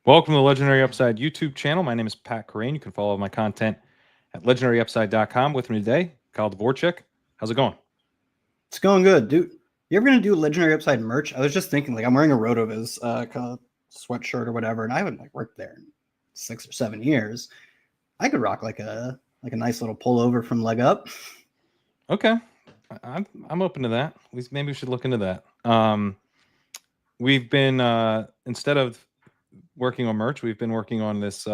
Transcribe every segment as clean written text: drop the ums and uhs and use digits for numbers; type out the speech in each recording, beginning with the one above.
Welcome to the Legendary Upside YouTube channel. My name is Pat Corain. You can follow my content at legendaryupside.com. With me today, Kyle Dvorchak. How's it going? It's going good, dude. You ever gonna do Legendary Upside merch? I was just thinking, like, I'm wearing a Rotoviz kind of sweatshirt or whatever, and I haven't like worked there in 6 or 7 years. I could rock like a nice little pullover from LegUp. Okay, I'm open to that. Maybe we should look into that. We've been instead of working on merch, we've been working on this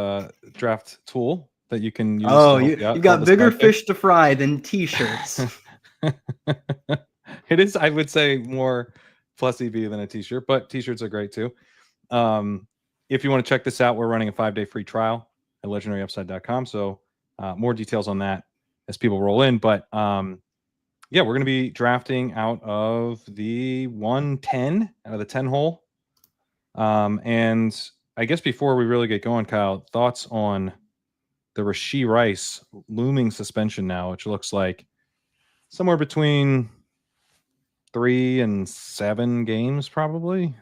draft tool that you can use to Oh, help you out. you Called got the bigger Sidekick. fish to fry than t-shirts. It is, I would say, more plus EV than a t-shirt, but t-shirts are great too. If you want to check this out, we're running a 5-day free trial at legendaryupside.com. So more details on that as people roll in. But yeah, we're going to be drafting out of the 110, out of the 10 hole. And I guess before we really get going, Kyle, thoughts on the Rashee Rice looming suspension now, which looks like somewhere between 3 and 7 games, probably.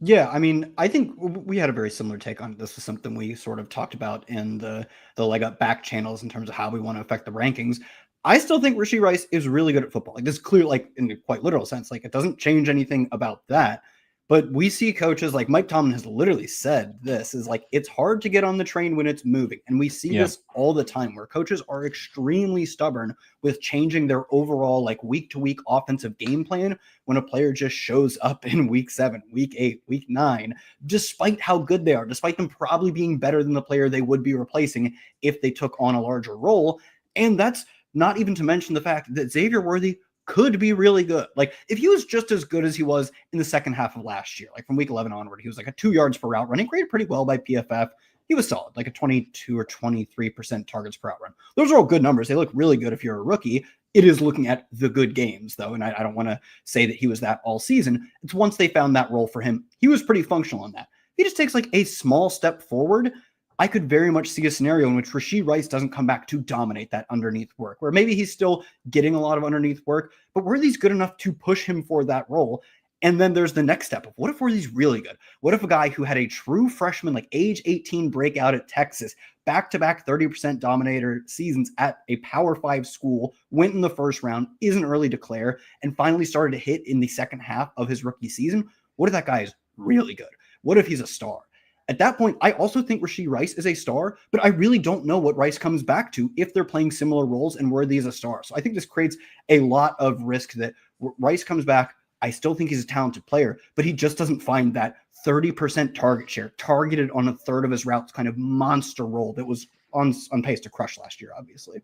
Yeah, I mean, I think we had a very similar take on this. Was something we sort of talked about in the leg up back channels in terms of how we want to affect the rankings. I still think Rashee Rice is really good at football. Like this is clear, like in a quite literal sense. Like it doesn't change anything about that. But we see coaches like Mike Tomlin has literally said this is like it's hard to get on the train when it's moving. And we see Yeah. this all the time where coaches are extremely stubborn with changing their overall like week to week offensive game plan when a player just shows up in week 7, week 8, week 9, despite how good they are, despite them probably being better than the player they would be replacing if they took on a larger role. And that's not even to mention the fact that Xavier Worthy could be really good. Like if he was just as good as he was in the second half of last year, like from week 11 onward, he was like a 2 yards per route running, graded pretty well by PFF. He was solid, like a 22 or 23% targets per out run. Those are all good numbers. They look really good if you're a rookie. It is looking at the good games, though, and I don't want to say that he was that all season. It's once they found that role for him, he was pretty functional on that. He just takes like a small step forward. I could very much see a scenario in which Rashee Rice doesn't come back to dominate that underneath work, where maybe he's still getting a lot of underneath work, but Worthy's good enough to push him for that role. And then there's the next step of what if Worthy's really good? What if a guy who had a true freshman, like age 18 breakout at Texas, back-to-back 30% dominator seasons at a Power 5 school, went in the first round, is an early declare, and finally started to hit in the second half of his rookie season? What if that guy is really good? What if he's a star? At that point, I also think Rashee Rice is a star, but I really don't know what Rice comes back to if they're playing similar roles and Worthy is a star. So I think this creates a lot of risk that Rice comes back. I still think he's a talented player, but he just doesn't find that 30% target share, targeted on a third of his routes, kind of monster role that was on pace to crush last year, obviously.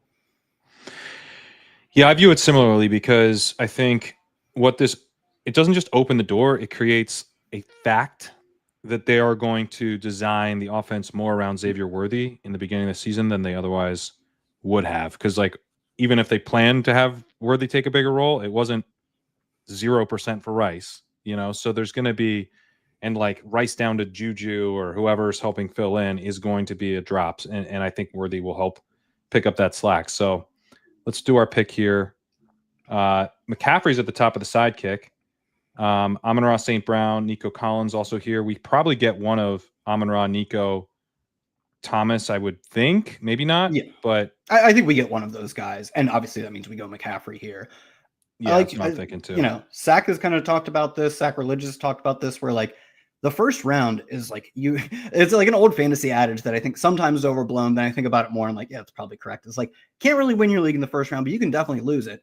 Yeah, I view it similarly because I think it doesn't just open the door, it creates a fact that they are going to design the offense more around Xavier Worthy in the beginning of the season than they otherwise would have. Because like even if they planned to have Worthy take a bigger role, it wasn't 0% for Rice, So there's going to be, and like Rice down to Juju or whoever's helping fill in is going to be a drops, and I think Worthy will help pick up that slack. So let's do our pick here. McCaffrey's at the top of the sidekick. Amon-Ra St. Brown, Nico Collins also here. We probably get one of Amon-Ra, Nico, Thomas, I would think. Maybe not. Yeah, but I think we get one of those guys, and obviously that means we go McCaffrey here. Yeah, that's what I'm thinking too. Sack has kind of talked about this. Sacrilegious talked about this, where like the first round is like it's like an old fantasy adage that I think sometimes is overblown. Then I think about it more. I'm like, yeah, it's probably correct. It's like can't really win your league in the first round, but you can definitely lose it.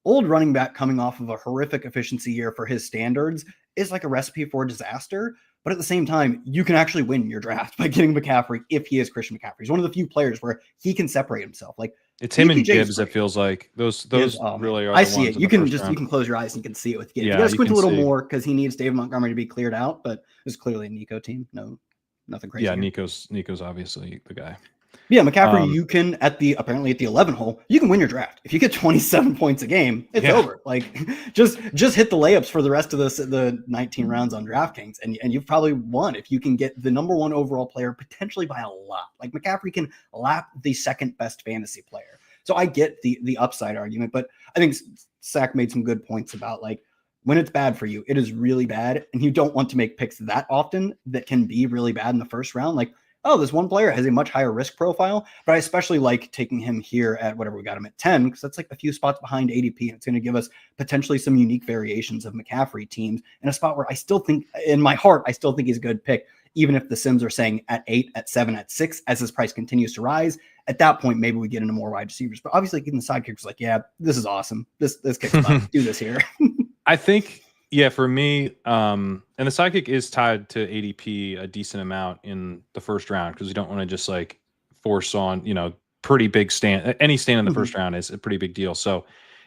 Old running back coming off of a horrific efficiency year for his standards is like a recipe for disaster. But at the same time, you can actually win your draft by getting McCaffrey if he is Christian McCaffrey. He's one of the few players where he can separate himself. Like it's him and Gibbs. It feels like those really are. I see it. You can close your eyes and you can see it with Gibbs. You got to squint a little more because he needs David Montgomery to be cleared out. But it's clearly a Nico team. No, nothing crazy. Yeah, Nico's obviously the guy. Yeah, McCaffrey, you can apparently at the 11 hole, you can win your draft. If you get 27 points a game, it's over. Like just hit the layups for the rest of the 19 rounds on DraftKings, and you've probably won if you can get the number 1 overall player potentially by a lot. Like McCaffrey can lap the second best fantasy player. So I get the upside argument, but I think Sack made some good points about like when it's bad for you, it is really bad. And you don't want to make picks that often that can be really bad in the first round. Like, oh, this one player has a much higher risk profile, but I especially like taking him here at whatever we got him at 10, because that's like a few spots behind ADP. And it's going to give us potentially some unique variations of McCaffrey teams in a spot where I still think, in my heart, I still think he's a good pick, even if the Sims are saying at 8, at 7, at 6, as his price continues to rise. At that point, maybe we get into more wide receivers. But obviously, getting the sidekick was like, yeah, this is awesome. This kicks butt. Do this here. I think, yeah, for me, and the sidekick is tied to ADP a decent amount in the first round, because we don't want to just like force on, pretty big stand. Any stand in the first round is a pretty big deal. So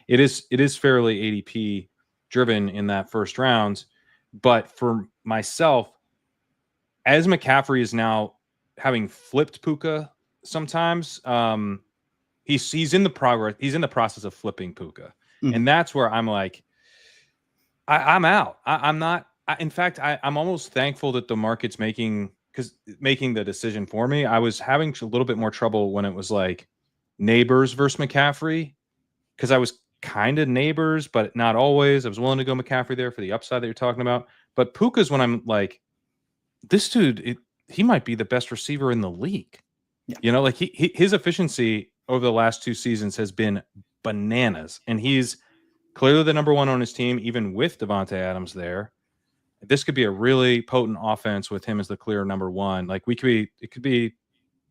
it is fairly ADP driven in that first round. But for myself, as McCaffrey is now having flipped Puka sometimes, he's in the process of flipping Puka. And that's where I'm like, I'm out. I'm not. In fact, I'm almost thankful that the market's making the decision for me. I was having a little bit more trouble when it was like Nabers versus McCaffrey, because I was kind of Nabers, but not always. I was willing to go McCaffrey there for the upside that you're talking about. But Puka's when I'm like, this dude, he might be the best receiver in the league. Yeah. Like his efficiency over the last 2 seasons has been bananas, and he's clearly the number 1 on his team, even with Devontae Adams there. This could be a really potent offense with him as the clear number 1. Like it could be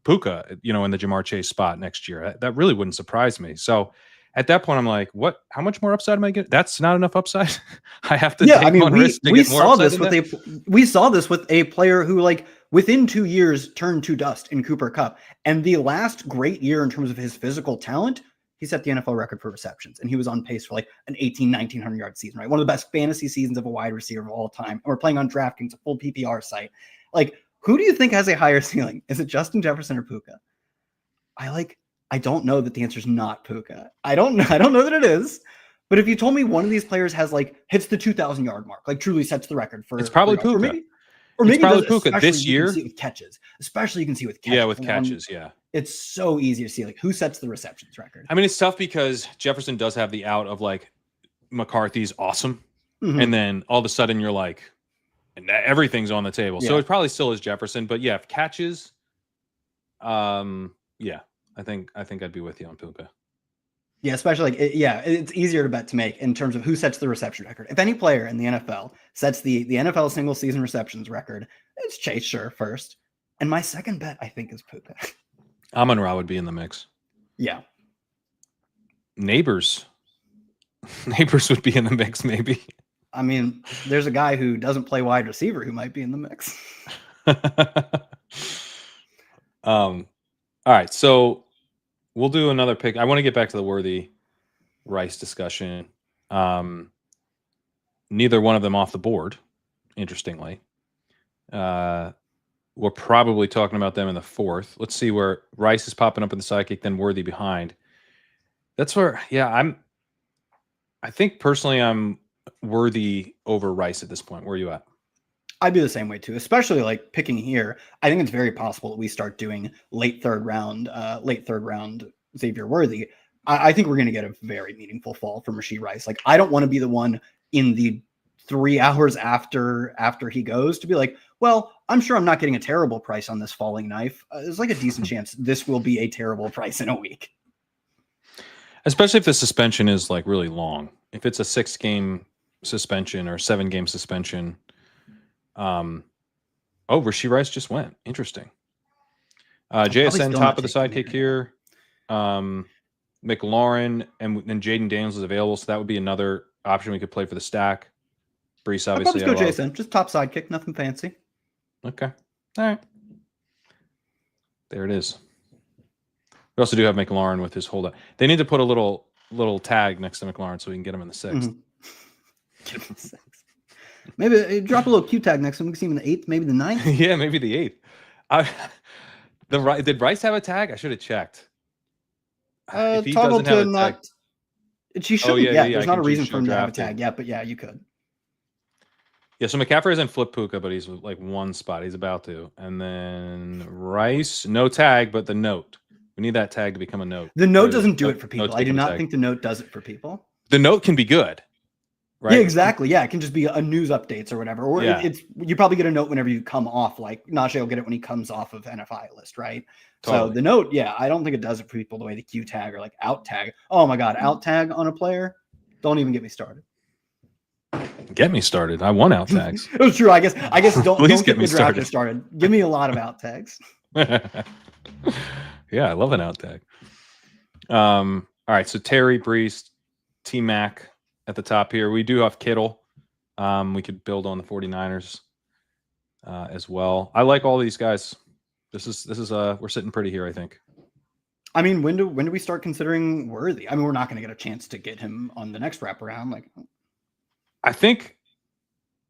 Puka, in the Jamar Chase spot next year. That really wouldn't surprise me. So at that point, I'm like, what? How much more upside am I getting? That's not enough upside. I have to take one risk to get more upside. We saw this with a player who, like, within 2 years turned to dust in Cooper Kupp. And the last great year in terms of his physical talent, he set the NFL record for receptions, and he was on pace for like an 1,900 yard season, right? One of the best fantasy seasons of a wide receiver of all time. And we're playing on Draftkings, a full PPR site. Like, who do you think has a higher ceiling? Is it Justin Jefferson or Puka? I don't know that the answer is not Puka. I don't know that it is. But if you told me one of these players has like hits the 2,000 yard mark, like truly sets the record for, it's probably Puka. Or maybe probably Puka this year. With catches, especially you can see with catches. Yeah, with catches, yeah. It's so easy to see like who sets the receptions record. I mean, it's tough because Jefferson does have the out of like McCarthy's awesome, and then all of a sudden you're like, and everything's on the table. Yeah. So it probably still is Jefferson, but yeah, if catches, yeah, I think I'd be with you on Puka. Yeah, especially like it's easier to bet to make in terms of who sets the reception record. If any player in the NFL sets the NFL single season receptions record, it's Chase Sure first. And my second bet, I think, is Puka. Amon-Ra would be in the mix. Yeah. Nabers would be in the mix, maybe. I mean, there's a guy who doesn't play wide receiver who might be in the mix. All right, so we'll do another pick. I want to get back to the Worthy Rice discussion. Neither one of them off the board, interestingly. We're probably talking about them in the 4th. Let's see where Rice is popping up in the sidekick, then Worthy behind. That's where, I think personally I'm Worthy over Rice at this point. Where are you at? I'd be the same way too, especially like picking here. I think it's very possible that we start doing late third round Xavier Worthy. I think we're going to get a very meaningful fall from Rashee Rice. Like, I don't want to be the one in the 3 hours after he goes to be like, well, I'm sure I'm not getting a terrible price on this falling knife. There's like a decent chance this will be a terrible price in a week. Especially if the suspension is like really long. If it's a 6-game suspension or 7-game suspension. Rashee Rice just went. Interesting. JSN top of the sidekick here. McLaurin and Jayden Daniels is available, so that would be another option we could play for the stack. Brees obviously. Let's go JSN. Just top sidekick, nothing fancy. Okay. All right. There it is. We also do have McLaurin with his holdout. They need to put a little tag next to McLaurin so we can get him in the 6th. Mm-hmm. Maybe drop a little Q tag next to him. We can see him in the 8th, maybe the 9th. Yeah, maybe the 8th. Did Rice have a tag? I should have checked. If he doesn't have a tag, she shouldn't. There's not a reason for him to have a tag. Yeah, but yeah, you could. Yeah, so McCaffrey hasn't flipped Puka, but he's like 1 spot. He's about to. And then Rice, no tag, but the note. We need that tag to become a note. The note doesn't do it for people. I do not think the note does it for people. The note can be good, right? Yeah, exactly. Yeah, it can just be a news updates or whatever. Or Yeah. it's you probably get a note whenever you come off. Like Najee will get it when he comes off of NFI list, right? Totally. So the note, yeah, I don't think it does it for people the way the Q tag or like out tag. Oh my god, out tag on a player. Don't even get me started. Get me started. I want out tags. It was true. I guess don't Please get me the drafter started. Give me a lot of out tags. Yeah, I love an out tag. All right, so Terry, Brees, T-Mac at the top here. We do have Kittle. We could build on the 49ers as well. I like all these guys. This is we're sitting pretty here, I think. I mean, when do we start considering Worthy? I mean, we're not going to get a chance to get him on the next wraparound. Like, I think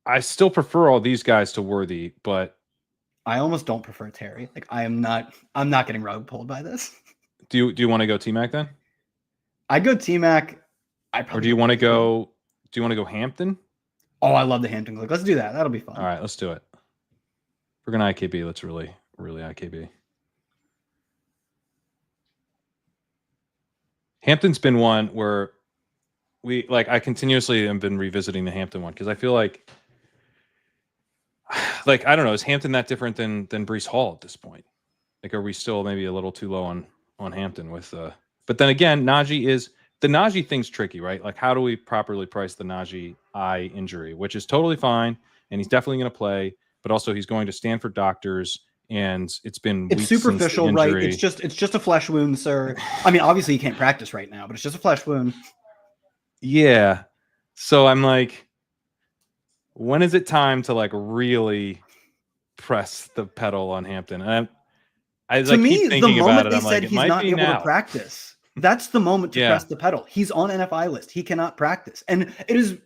I still prefer all these guys to Worthy, but I almost don't prefer Terry. Like, I'm not getting rug pulled by this. Do you want to go T-Mac then? I'd go T-Mac. Or do you want to go? Do you want to go Hampton? Oh, I love the Hampton click. Let's do that. That'll be fun. All right, let's do it. If we're gonna IKB, let's really IKB. Hampton's been one where I continuously have been revisiting the Hampton one because I feel like I don't know, is Hampton that different than Brees Hall at this point? Like, are we still maybe a little too low on Hampton with but then again, the Najee thing's tricky, right? Like, how do we properly price the Najee eye injury, which is totally fine, and he's definitely going to play, but also he's going to Stanford doctors, and it's superficial, right? It's just a flesh wound, sir. I mean, obviously he can't practice right now, but it's just a flesh wound. Yeah. So I'm like, when is it time to like really press the pedal on Hampton? And to me, the moment they said he's not able to practice, that's the moment to press the pedal. He's on NFI list. He cannot practice. And it is,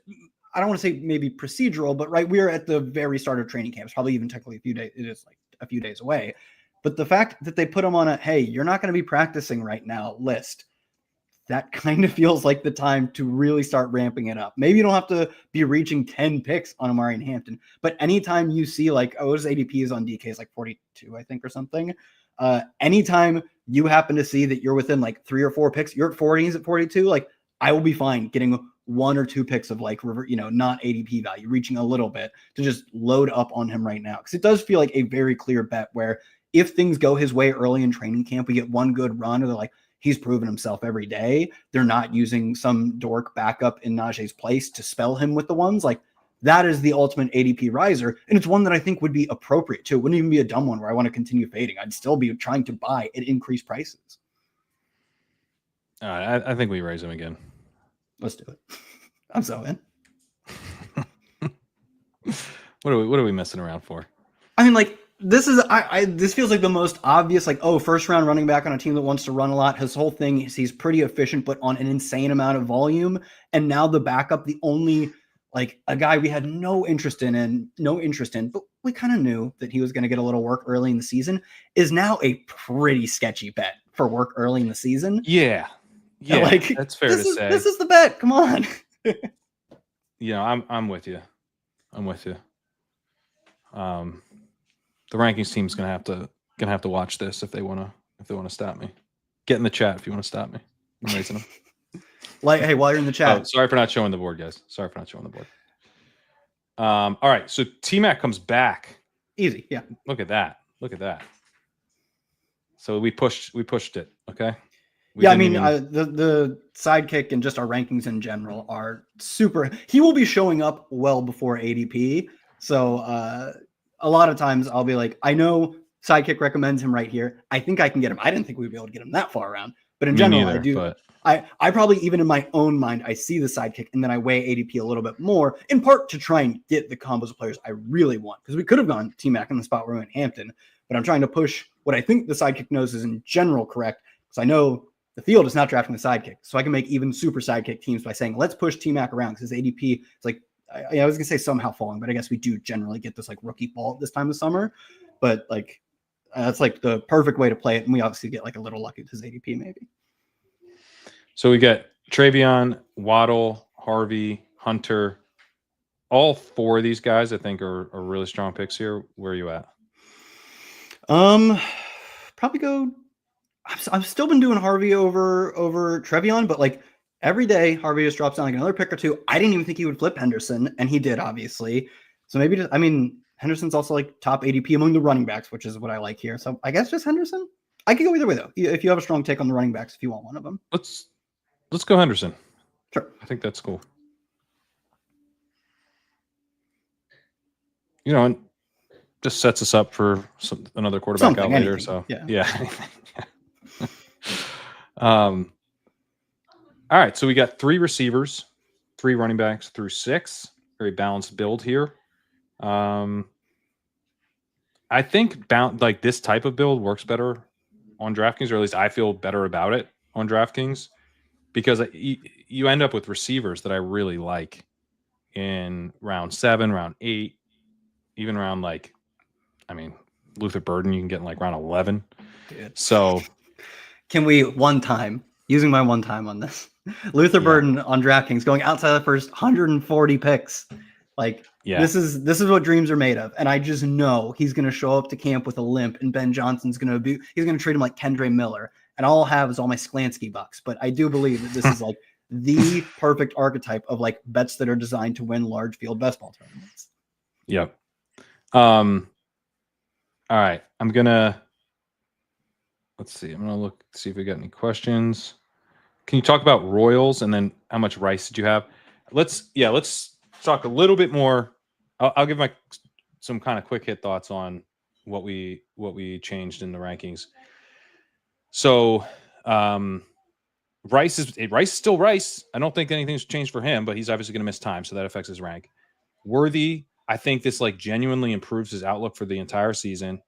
I don't want to say maybe procedural, but right, we're at the very start of training camps, probably even technically a few days. It is like a few days away. But the fact that they put him on a, hey, you're not going to be practicing right now list, that kind of feels like the time to really start ramping it up. Maybe you don't have to be reaching 10 picks on Omarion Hampton, but anytime you see like, oh, his ADP is on DK is like 42, I think, or something. Anytime you happen to see that you're within like 3 or 4 picks, you're at 40, he's at 42, like I will be fine getting 1 or 2 picks of like, not ADP value, reaching a little bit to just load up on him right now. Because it does feel like a very clear bet where if things go his way early in training camp, we get one good run, or they're like, he's proven himself every day. They're not using some dork backup in Najee's place to spell him with the ones. Like, that is the ultimate ADP riser. And it's one that I think would be appropriate too. It wouldn't even be a dumb one where I want to continue fading. I'd still be trying to buy at increased prices. All right. I think we raise him again. Let's do it. I'm so in. What are we messing around for? I mean, like, this is this feels like the most obvious, like, oh, first round running back on a team that wants to run a lot. His whole thing is he's pretty efficient, but on an insane amount of volume. And now the backup, the only, like, a guy we had no interest in, but we kind of knew that he was going to get a little work early in the season, is now a pretty sketchy bet for work early in the season. Yeah. Yeah, like, that's fair to say. This is the bet. Come on. I'm with you. The rankings team's gonna have to watch this if they wanna stop me. Get in the chat if you want to stop me. I'm raising them. Like, hey, while you're in the chat. Oh, sorry for not showing the board, guys. All right, so T-Mac comes back. Easy, yeah. Look at that. So we pushed it. Okay. I mean, the sidekick and just our rankings in general are super. He will be showing up well before ADP. So a lot of times I'll be like, I know sidekick recommends him right here. I think I can get him. I didn't think we'd be able to get him that far around. But in general, I do. But... I probably, even in my own mind, I see the sidekick and then I weigh ADP a little bit more, in part to try and get the combos of players I really want. Because we could have gone T-Mac in the spot where we went Hampton. But I'm trying to push what I think the sidekick knows is in general correct. Because I know the field is not drafting the sidekick. So I can make even super sidekick teams by saying, let's push T-Mac around. Because his ADP is like, I was going to say somehow falling, but I guess we do generally get this like rookie ball at this time of summer. But like, that's like the perfect way to play it. And we obviously get like a little lucky with his ADP maybe. So we get Travion, Waddle, Harvey, Hunter. All 4 of these guys I think are really strong picks here. Where are you at? Probably go. I've still been doing Harvey over Travion, but like every day Harvey just drops down like another pick or two. I didn't even think he would flip Henderson, and he did, obviously. So maybe just, I mean, Henderson's also like top ADP among the running backs, which is what I like here. So I guess just Henderson. I could go either way though. If you have a strong take on the running backs, if you want one of them, let's go Henderson. Sure. I think that's cool. You know, and just sets us up for another quarterback out later. Anything. So yeah. All right. So we got 3 receivers, 3 running backs through 6. Very balanced build here. I think like this type of build works better on DraftKings, or at least I feel better about it on DraftKings, because you end up with receivers that I really like in round 7, round 8, even round Luther Burden you can get in like round 11. Dude. So can we using my one time on this, Luther Burden on DraftKings going outside the first 140 picks. Like, this is what dreams are made of. And I just know he's going to show up to camp with a limp, and Ben Johnson's going to treat him like Kendre Miller. And all I'll have is all my Sklansky bucks. But I do believe that this is like the perfect archetype of like bets that are designed to win large field best ball tournaments. Yep. All right. Let's see. I'm going to see if we got any questions. Can you talk about Royals and then how much Rice did you have? Let's talk a little bit more. I'll give some kind of quick hit thoughts on what we changed in the rankings. So Rice is still Rice. I don't think anything's changed for him, but he's obviously going to miss time, so that affects his rank. Worthy, I think this like genuinely improves his outlook for the entire season.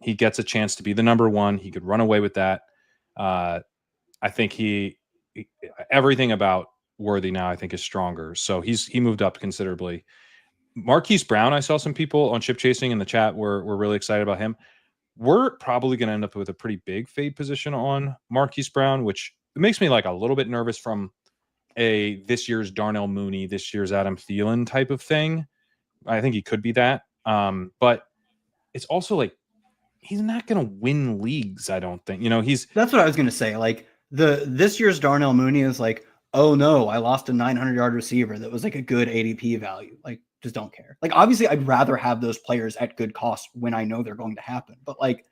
He gets a chance to be the number 1. He could run away with that. I think everything about Worthy now I think is stronger. So he moved up considerably. Marquise Brown, I saw some people on Chip Chasing in the chat were really excited about him. We're probably going to end up with a pretty big fade position on Marquise Brown, which makes me like a little bit nervous from this year's Darnell Mooney, this year's Adam Thielen type of thing. I think he could be that. But it's also like he's not going to win leagues, I don't think. That's what I was going to say. Like this year's Darnell Mooney is like, oh no, I lost a 900-yard receiver that was like a good ADP value. Like, just don't care. Like, obviously, I'd rather have those players at good cost when I know they're going to happen. But like,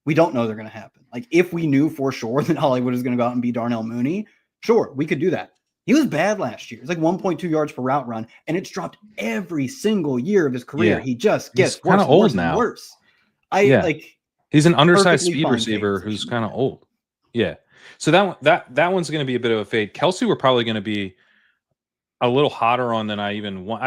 we don't know they're going to happen. Like, if we knew for sure that Hollywood is going to go out and be Darnell Mooney, sure, we could do that. He was bad last year. It's like 1.2 yards per route run, and it's dropped every single year of his career. Yeah. He just gets kind of old now. Worse. He's an undersized speed receiver who's kind of old. Yeah. So that one's going to be a bit of a fade. Kelce, we're probably going to be a little hotter on than I even want.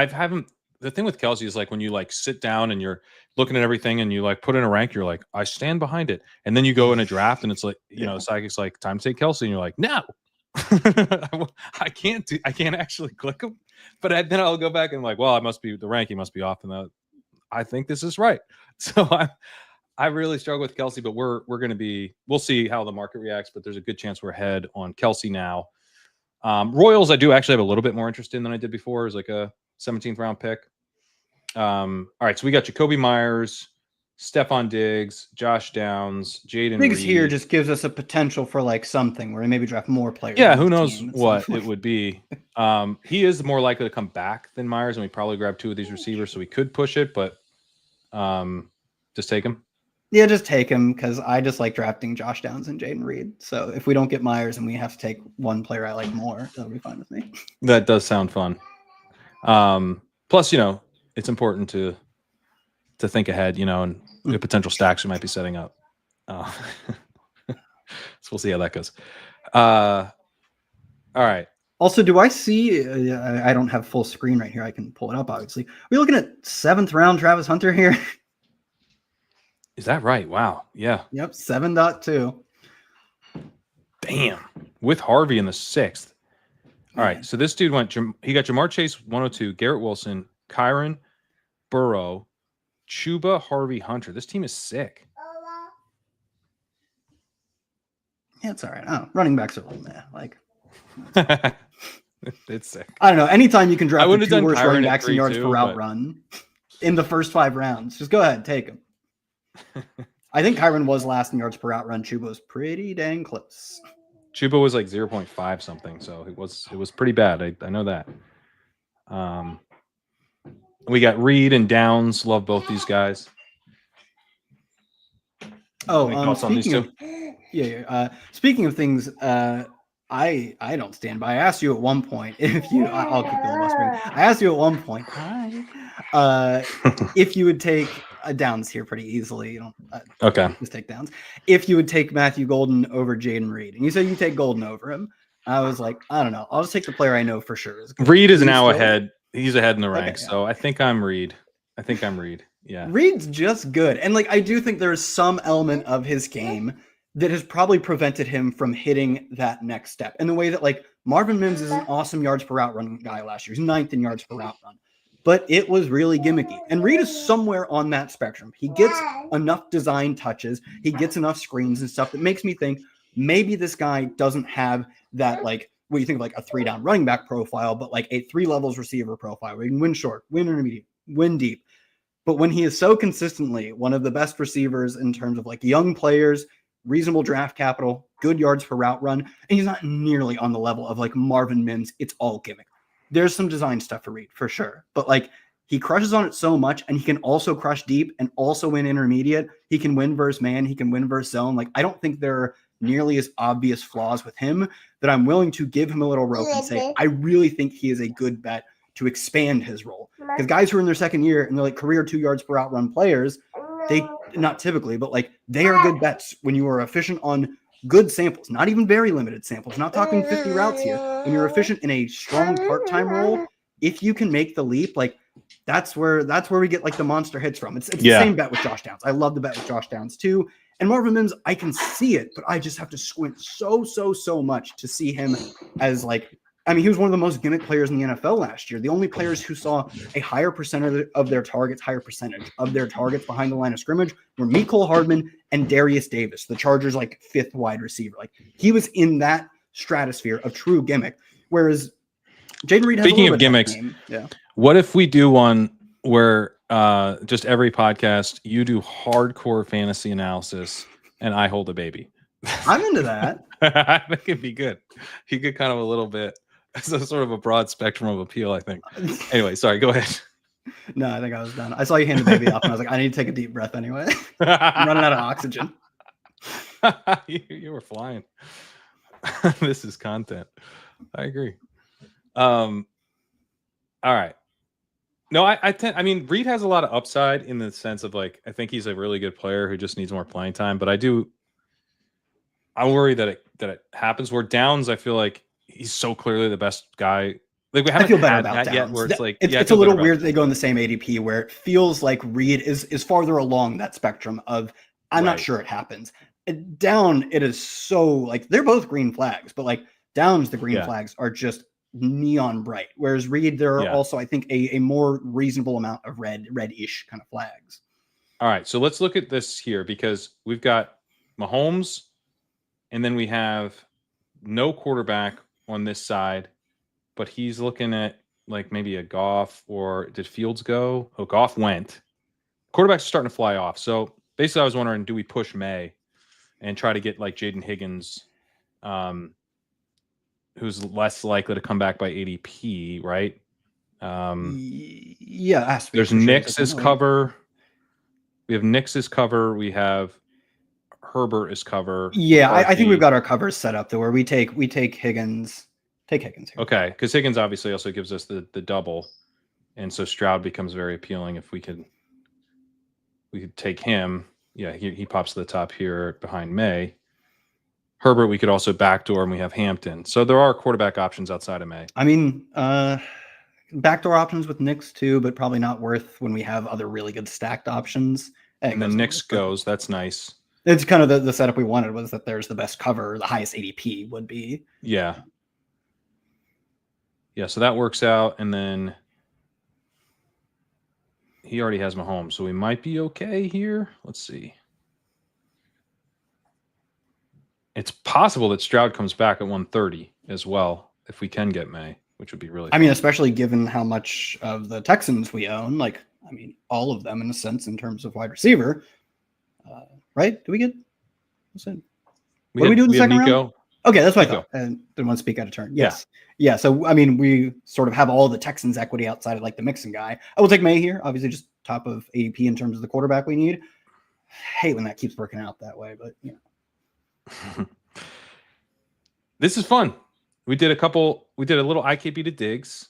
The thing with Kelce is like when you like sit down and you're looking at everything and you like put in a rank, you're like, I stand behind it. And then you go in a draft and it's like, Sidekicks like, time to take Kelce. And you're like, no, I can't actually click him. But then I'll go back and like, well, the ranking must be off. And I think this is right. So I really struggle with Kelce, but we'll see how the market reacts, but there's a good chance we're ahead on Kelce now. Royals, I do actually have a little bit more interest in than I did before. It's like a 17th round pick. All right, so we got Jacoby Myers, Stephon Diggs, Josh Downs, Jayden Reed. Here just gives us a potential for like something where we maybe draft more players. Yeah, who knows what it would be. He is more likely to come back than Myers, and we probably grab 2 of these receivers, so we could push it, but just take him. Yeah, just take him because I just like drafting Josh Downs and Jayden Reed. So if we don't get Myers and we have to take one player I like more, that'll be fine with me. That does sound fun. Plus, it's important to think ahead, and the potential stacks we might be setting up. So we'll see how that goes. All right. Also, do I see? I don't have full screen right here. I can pull it up. Obviously, are we looking at 7th round Travis Hunter here? Is that right? Wow. Yeah. Yep. 7.2. Damn. With Harvey in the 6th. All right. So this dude he got Jamar Chase 102, Garrett Wilson, Kyron, Burrow, Chuba, Harvey, Hunter. This team is sick. Yeah, it's all right. Oh, running backs are a little like. It's sick. I don't know. Anytime you can draft the 2 worst running backs in yards per route but... run in the first 5 rounds, just go ahead, take them. I think Kyron was last in yards per route run. Chuba was pretty dang close. Chuba was like 0.5 something, so it was pretty bad. I know that. We got Reed and Downs. Love both these guys. Any thoughts on these two? Speaking of things, I don't stand by. I asked you at one point if you. I'll keep the whispering. I asked you at one point. Hi. If you would take Downs here pretty easily. You know. Okay. Just take Downs. If you would take Matthew Golden over Jayden Reed, and you said you take Golden over him, I was like, I don't know. I'll just take the player I know for sure. Reed is now ahead. He's ahead in the ranks, so I think I'm Reed. Yeah. Reed's just good. And like I do think there's some element of his game that has probably prevented him from hitting that next step. In the way that like Marvin Mims is an awesome yards per route run guy last year. He's 9th in yards per route run. But it was really gimmicky. And Reed is somewhere on that spectrum. He gets enough design touches. He gets enough screens and stuff that makes me think maybe this guy doesn't have that like what you think of like a 3-down running back profile, but like a 3 levels receiver profile where you can win short, win intermediate, win deep. But when he is so consistently one of the best receivers in terms of like young players, reasonable draft capital, good yards per route run, and he's not nearly on the level of like Marvin Mims, it's all gimmick. There's some design stuff for Reed for sure. But like he crushes on it so much, and he can also crush deep and also win intermediate. He can win versus man. He can win versus zone. Like I don't think there are nearly as obvious flaws with him that I'm willing to give him a little rope and say, I really think he is a good bet to expand his role. Because guys who are in their second year and they're like career 2 yards per route run players, they not typically, but like they are good bets when you are efficient on good samples, not even very limited samples, not talking 50 routes here. When you're efficient in a strong part-time role, if you can make the leap, like that's where we get like the monster hits from. It's the same bet with Josh Downs. I love the bet with Josh Downs too. And Marvin Mims, I can see it, but I just have to squint so much to see him as like, I mean, he was one of the most gimmick players in the NFL last year. The only players who saw a higher percentage of their targets behind the line of scrimmage were Mecole Hardman and Darius Davis, the Chargers' like 5th wide receiver. Like he was in that stratosphere of true gimmick. Whereas Jayden Reed has Speaking a little of bit gimmicks, yeah. What if we do one where just every podcast you do hardcore fantasy analysis and I hold a baby? I'm into that. I think it'd be good. You could kind of a little bit. It's a sort of a broad spectrum of appeal, I think. Anyway, sorry, go ahead. No, I think I was done. I saw you hand the baby off, and I was like, I need to take a deep breath anyway. I'm running out of oxygen. You were flying. This is content. I agree. All right. No, I mean, Reed has a lot of upside in the sense of like, I think he's a really good player who just needs more playing time. But I worry that it happens where Downs, I feel like he's so clearly the best guy. Like we haven't feel better had about that yet. Where it's like it's a little weird that they go in the same ADP where it feels like Reed is farther along that spectrum of I'm not sure it happens. Down, it is so like they're both green flags, but like Downs, the green flags are just neon bright. Whereas Reed, there are also, I think, a more reasonable amount of red-ish kind of flags. All right, so let's look at this here because we've got Mahomes, and then we have no quarterback on this side, but he's looking at like maybe a Goff, or did Fields go? Oh, Goff went. Quarterbacks are starting to fly off. So basically I was wondering, do we push May and try to get like Jayden Higgins, who's less likely to come back by ADP, right? There's Nick's as cover. We have Nick's as cover. We have Herbert as cover. Yeah, I think we've got our covers set up to where we take Higgins. Take Higgins here. Okay, because Higgins obviously also gives us the double, and so Stroud becomes very appealing if we could take him. Yeah, he pops to the top here behind May. Herbert, we could also backdoor, and we have Hampton. So there are quarterback options outside of May. I mean, backdoor options with Knicks too, but probably not worth when we have other really good stacked options. And then Knicks goes. That's nice. It's kind of the setup we wanted was that there's the best cover, the highest ADP would be. Yeah. Yeah, so that works out. And then he already has Mahomes, so we might be okay here. Let's see. It's possible that Stroud comes back at 130 as well, if we can get May, which would be really fun. I mean, especially given how much of the Texans we own, like, I mean, all of them in a sense in terms of wide receiver. Right? Do we get? What do we do in the second round? Okay, that's what I You thought. And didn't want to speak out of turn. Yes. Yeah. So, I mean, we sort of have all the Texans equity outside of like the Mixon guy. I will take May here, obviously just top of ADP in terms of the quarterback we need. Hate when that keeps working out that way, but you know. This is fun. We did a little IKB to Diggs.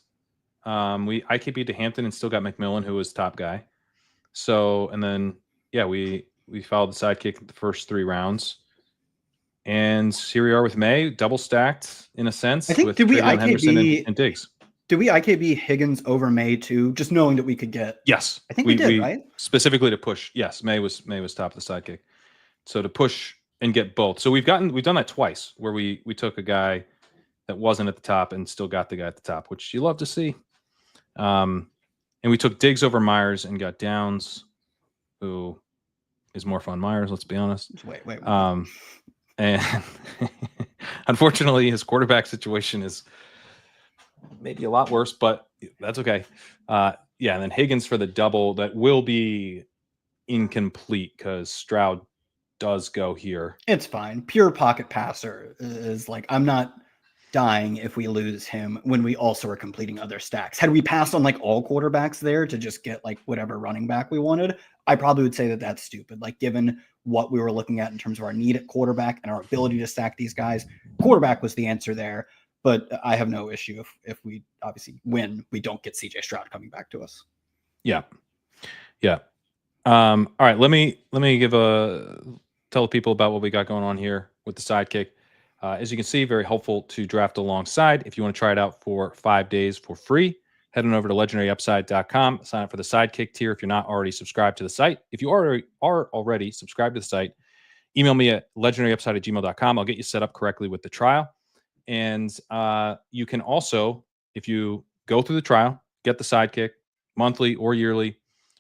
We IKB to Hampton and still got McMillan, who was top guy. So, and then, yeah, we followed the sidekick the first 3 rounds. And here we are with May, double stacked in a sense. I think, with did we Travion Henderson and Diggs. Did we IKB Higgins over May too? Just knowing that we could get. Yes. I think we did, right? Specifically to push. Yes. May was top of the sidekick. So to push and get both. So we've done that twice where we took a guy that wasn't at the top and still got the guy at the top, which you love to see. And we took Diggs over Myers and got Downs, who is more fun. Myers, let's be honest. Wait. And unfortunately, his quarterback situation is maybe a lot worse, but that's okay. And then Higgins for the double that will be incomplete because Stroud does go here. It's fine. Pure pocket passer is like, I'm not dying if we lose him when we also are completing other stacks. Had we passed on like all quarterbacks there to just get like whatever running back we wanted, I probably would say that that's stupid. Like given what we were looking at in terms of our need at quarterback and our ability to stack these guys, quarterback was the answer there. But I have no issue if we obviously win, we don't get CJ Stroud coming back to us. Yeah. All right. Let me tell people about what we got going on here with the sidekick. As you can see, very helpful to draft alongside. If you want to try it out for 5 days for free, head on over to legendaryupside.com. Sign up for the sidekick tier if you're not already subscribed to the site. If you are already subscribed to the site, email me at legendaryupside@gmail.com. I'll get you set up correctly with the trial. And you can also, if you go through the trial, get the sidekick monthly or yearly,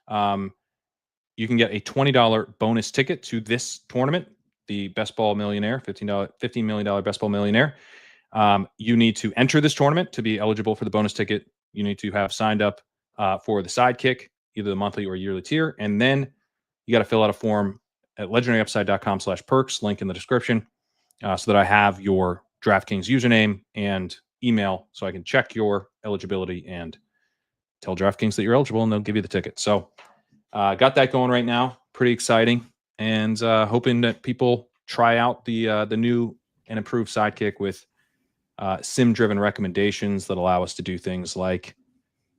you can get a $20 bonus ticket to this tournament, the Best Ball Millionaire, $15 million Best Ball Millionaire. You need to enter this tournament to be eligible for the bonus ticket. You need to have signed up for the sidekick, either the monthly or yearly tier. And then you got to fill out a form at legendaryupside.com/perks, link in the description, so that I have your DraftKings username and email so I can check your eligibility and tell DraftKings that you're eligible and they'll give you the ticket. So got that going right now. Pretty exciting. And hoping that people try out the new and improved sidekick with sim-driven recommendations that allow us to do things like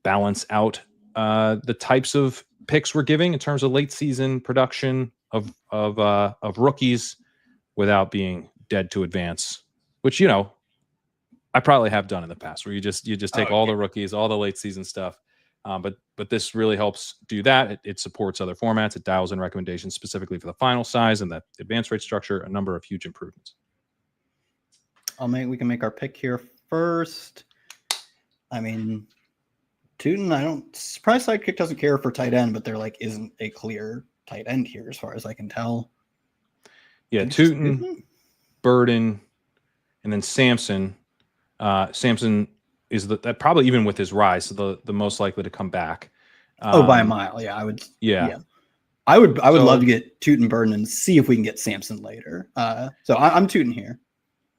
balance out the types of picks we're giving in terms of late season production of rookies without being dead to advance, which, you know, I probably have done in the past where you just take all the rookies, all the late season stuff. But this really helps do that. It supports other formats. It dials in recommendations specifically for the final size and the advanced rate structure, a number of huge improvements. We can make our pick here first. I mean, Tootin, surprise sidekick doesn't care for tight end, but there like isn't a clear tight end here as far as I can tell. Yeah, Tootin, Burden, and then Samson. Samson is that probably even with his rise, the most likely to come back. By a mile. Yeah, I would. Yeah. I would love to get Tootin, Burden, and see if we can get Samson later. So I'm Tootin here.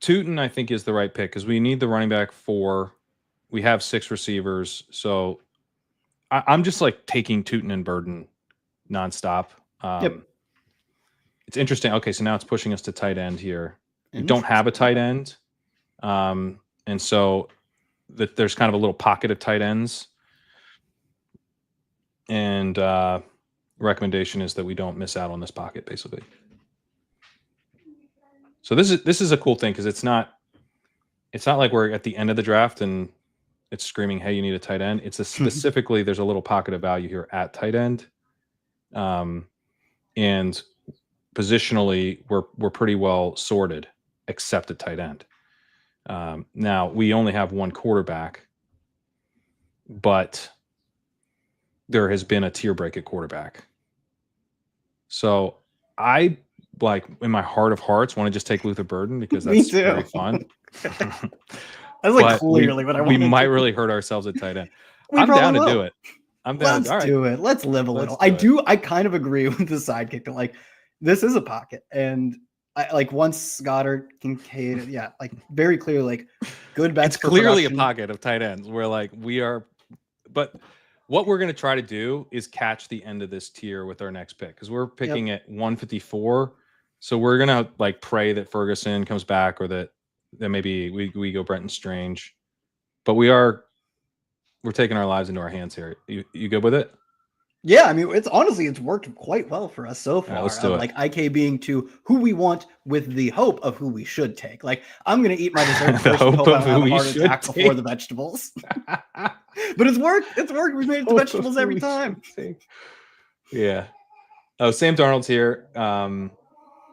Tootin, I think, is the right pick because we need the running back 4. We have 6 receivers, so I'm just like taking Tootin and Burden nonstop. Yep. It's interesting. Okay, so now it's pushing us to tight end here. We don't have a tight end, and so there's kind of a little pocket of tight ends. And recommendation is that we don't miss out on this pocket, basically. So this is a cool thing because it's not like we're at the end of the draft and it's screaming, "Hey, you need a tight end." It's specifically there's a little pocket of value here at tight end, and positionally we're pretty well sorted, except at tight end. Now we only have one quarterback, but there has been a tier break at quarterback. So I, like, in my heart of hearts, want to just take Luther Burden because that's very fun. That's like clearly what I want. We might really hurt ourselves at tight end. I'm down to do it. Let's do it. Let's live a little. I kind of agree with the sidekick that like this is a pocket, and like once Goddard, Kincaid, yeah, like very clearly, like good bets. It's for clearly production. a pocket of tight ends where like we are, but what we're going to try to do is catch the end of this tier with our next pick because we're picking at 154. So we're going to like pray that Ferguson comes back or that maybe we go Brenton Strange, but we're taking our lives into our hands here. You good with it? Yeah, I mean, it's worked quite well for us so far. Right, let's do it. Like IK being to who we want with the hope of who we should take. Like I'm gonna eat my dessert first and hope I don't have a heart attack before the vegetables. But it's worked. It's worked. We've made it to vegetables every time. Yeah. Oh, Sam Darnold's here.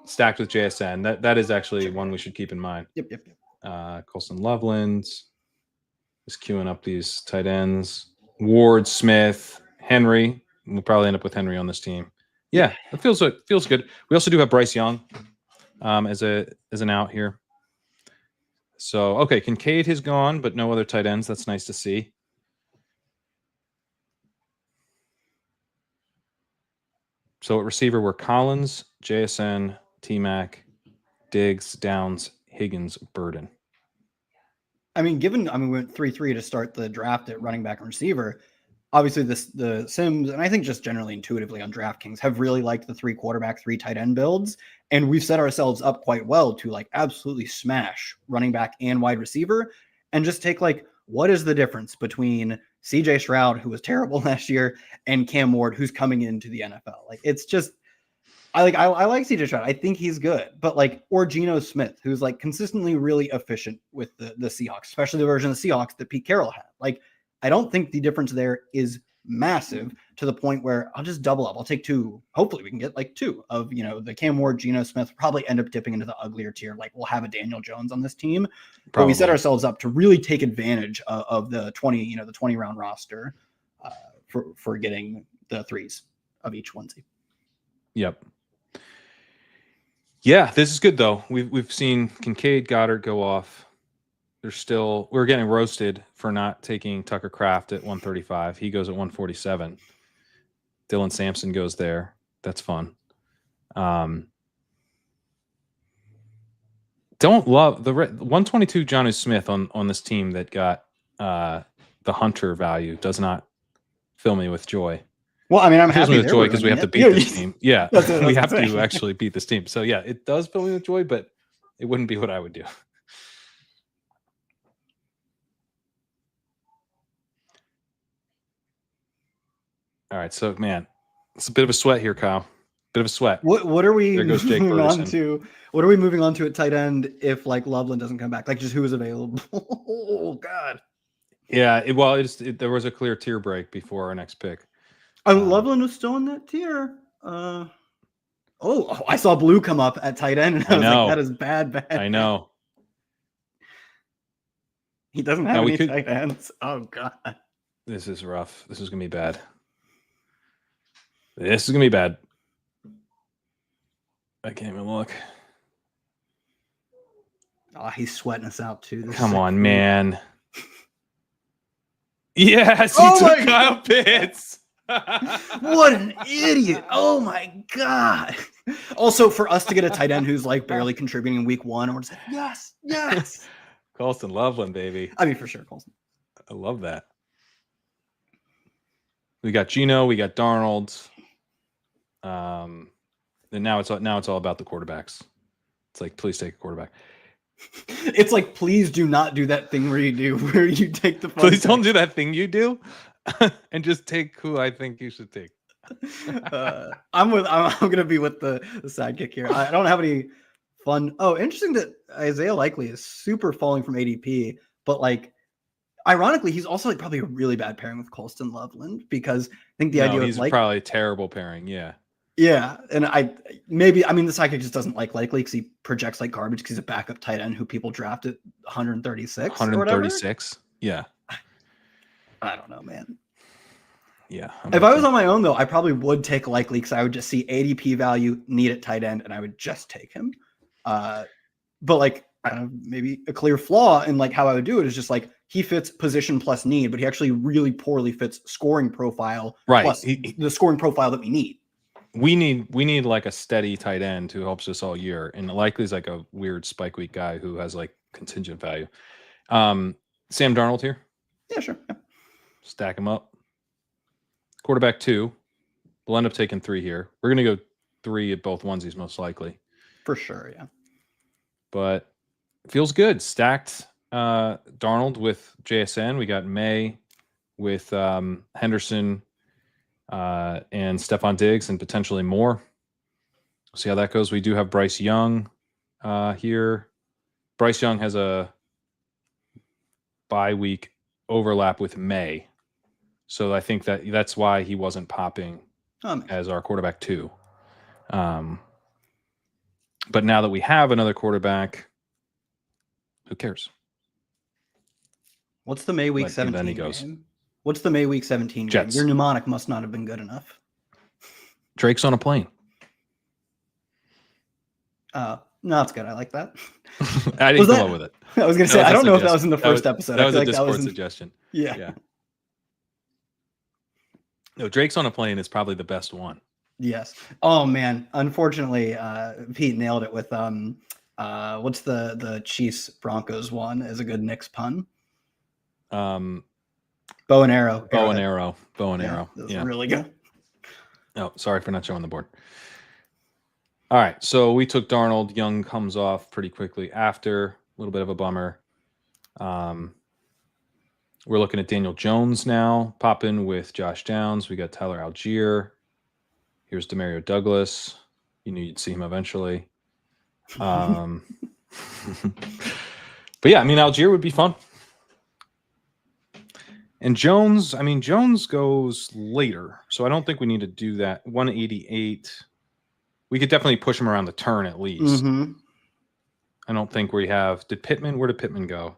Stacked with JSN. That is actually one we should keep in mind. Yep. Colson Loveland is queuing up these tight ends. Ward, Smith, Henry. We'll probably end up with Henry on this team. Yeah, it feels good. We also do have Bryce Young as an out here. So okay, Kincaid has gone, but no other tight ends. That's nice to see. So at receiver were Collins, JSN, T-Mac, Diggs, Downs, Higgins, Burden. I mean, we went 3-3 to start the draft at running back and receiver. Obviously, the Sims, and I think just generally intuitively on DraftKings, have really liked the 3 quarterback, 3 tight end builds. And we've set ourselves up quite well to like absolutely smash running back and wide receiver and just take like, what is the difference between CJ Stroud, who was terrible last year, and Cam Ward, who's coming into the NFL? Like, it's just, I like CJ Stroud. I think he's good, but like, or Geno Smith, who's like consistently really efficient with the Seahawks, especially the version of the Seahawks that Pete Carroll had. Like, I don't think the difference there is massive to the point where I'll just double up. I'll take 2. Hopefully we can get like 2 of, the Cam Ward, Geno Smith, probably end up dipping into the uglier tier. Like we'll have a Daniel Jones on this team, but we set ourselves up to really take advantage of the 20, the 20 round roster for getting the 3s of each onesie. Yep. Yeah, this is good though. We've seen Kincaid, Goddard go off. We're getting roasted for not taking Tucker Kraft at 135. He goes at 147. Dylan Sampson goes there. That's fun. Don't love the 122 Jonnu Smith on this team that got the Hunter value. Does not fill me with joy. Well, I mean, I'm happy with joy because we have to beat this team. Yeah, we have to actually beat this team. So yeah, it does fill me with joy, but it wouldn't be what I would do. All right, so man, it's a bit of a sweat here, Kyle. Bit of a sweat. What are we there goes Jake moving Ferguson. on to? What are we moving on to at tight end if like Loveland doesn't come back? Like just who is available? Oh God. Yeah, there was a clear tier break before our next pick. Loveland was still in that tier. I saw Blue come up at tight end, and I was like, that is bad. I know. He doesn't have any tight ends. Oh God. This is rough. This is gonna be bad. This is gonna be bad. I can't even look. Oh, he's sweating us out too. Come on, man. Yes, he took Kyle Pitts. What an idiot. Oh my God. Also, for us to get a tight end who's like barely contributing in week 1, we're just like, yes. Colston Loveland, baby. I mean, for sure, Colston. I love that. We got Geno, we got Darnold. And now it's all about the quarterbacks. It's like, please take a quarterback. It's like, please do not do that thing where you take the phone. Please don't do that thing you do and just take who I think you should take. I'm gonna be with the sidekick here. I don't have any fun. Oh, interesting that Isaiah Likely is super falling from ADP, but like ironically, he's also like probably a really bad pairing with Colston Loveland because I think the idea he's of probably a terrible pairing. Yeah. Yeah, and the sidekick just doesn't like Likely because he projects like garbage because he's a backup tight end who people drafted 136. 136. Yeah. I don't know, man. Yeah. If I was on my own though, I probably would take Likely because I would just see ADP value, need at tight end, and I would just take him. But like I don't know, maybe a clear flaw in like how I would do it is just like he fits position plus need, but he actually really poorly fits scoring profile. Right. Plus the scoring profile that we need. we need like a steady tight end who helps us all year, and likely is like a weird spike week guy who has like contingent value. Sam Darnold here. Yeah, sure. Yeah. Stack him up. Quarterback 2. We'll end up taking 3 here. We're gonna go 3 at both onesies most likely. For sure, yeah. But feels good. Stacked Darnold with JSN. We got May with Henderson and Stephon Diggs and potentially more. We'll see how that goes. We do have Bryce Young here. Bryce Young has a bye week overlap with May. So I think that's why he wasn't popping as our quarterback 2. But now that we have another quarterback, who cares? What's the May week 17 then he goes. game? What's the May week 17 Jets. game? Your mnemonic must not have been good enough. Drake's on a plane. No, that's good. I like that. I didn't come up with it. I was going to say, I don't know if that was in the first episode. That was a Discord suggestion. Yeah. No, Drake's on a plane is probably the best one. Yes. Oh man. Unfortunately, Pete nailed it with what's the Chiefs Broncos one is a good Knicks pun. Bow and arrow. Bow and arrow. Yeah. Really good. Oh, sorry for not showing the board. All right. So we took Darnold. Young comes off pretty quickly after. A little bit of a bummer. We're looking at Daniel Jones now, popping with Josh Downs. We got Tyler Algier. Here's Demario Douglas. You knew you'd see him eventually. But yeah, I mean, Algier would be fun. And Jones goes later. So I don't think we need to do that. 188. We could definitely push him around the turn at least. Mm-hmm. I don't think we have. Where did Pittman go?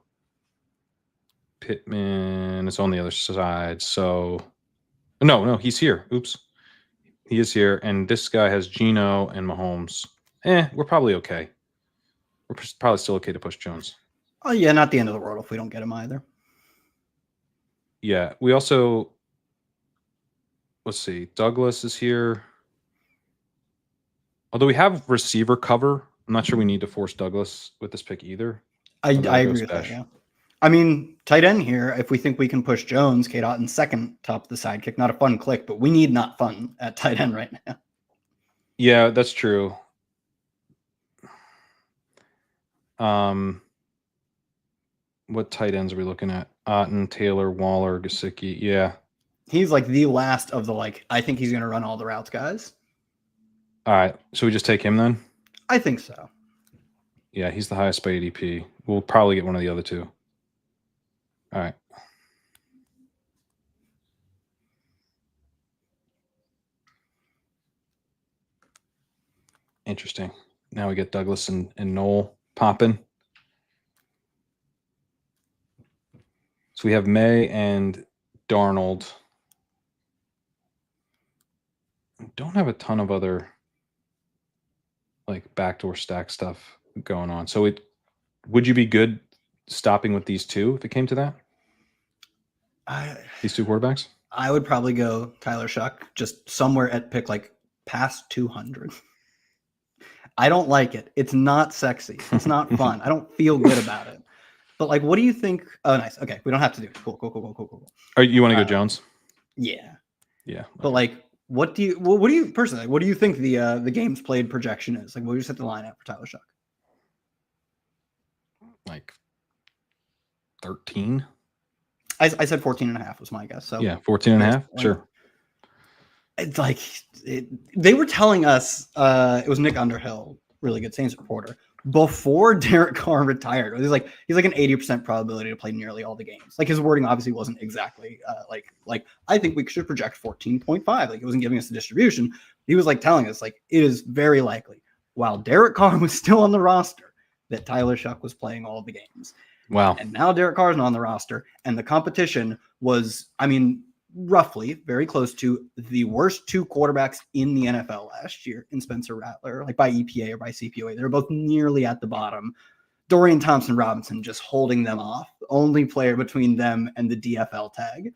Pittman is on the other side. So no, he's here. Oops. He is here. And this guy has Geno and Mahomes. We're probably okay. We're probably still okay to push Jones. Oh yeah, not the end of the world if we don't get him either. Yeah. We also, let's see. Douglas is here. Although we have receiver cover, I'm not sure we need to force Douglas with this pick either. I agree with that, yeah. I mean, tight end here, if we think we can push Jones, K-Dot in second, top of the sidekick, not a fun click, but we need not fun at tight end right now. Yeah, that's true. What tight ends are we looking at? Otten, Taylor, Waller, Gesicki. Yeah. He's like the last of the I think he's going to run all the routes guys. All right. So we just take him then? I think so. Yeah, he's the highest by ADP. We'll probably get one of the other two. All right. Interesting. Now we get Douglas and Noel popping. So we have May and Darnold. Don't have a ton of other backdoor stack stuff going on. So would you be good stopping with these two if it came to that? These two quarterbacks? I would probably go Tyler Shuck, just somewhere at pick past 200. I don't like it. It's not sexy. It's not fun. I don't feel good about it. But what do you think? Oh, nice. Okay, we don't have to do it. Cool. You want to go Jones? Yeah. Yeah. But what do you personally? What do you think the games played projection is? What do you set the line at for Tyler Shuck? 13. I said 14.5 was my guess. So yeah, 14.5. Sure. It's they were telling us it was Nick Underhill, really good Saints reporter, before Derek Carr retired. He's like an 80% probability to play nearly all the games. His wording obviously wasn't exactly I think we should project 14.5. He wasn't giving us the distribution. He was telling us it is very likely while Derek Carr was still on the roster that Tyler Shuck was playing all the games. Wow. And now Derek Carr's not on the roster, and the competition was, roughly very close to the worst two quarterbacks in the NFL last year in Spencer Rattler, by EPA or by CPOA. They're both nearly at the bottom. Dorian Thompson-Robinson just holding them off. Only player between them and the DFL tag.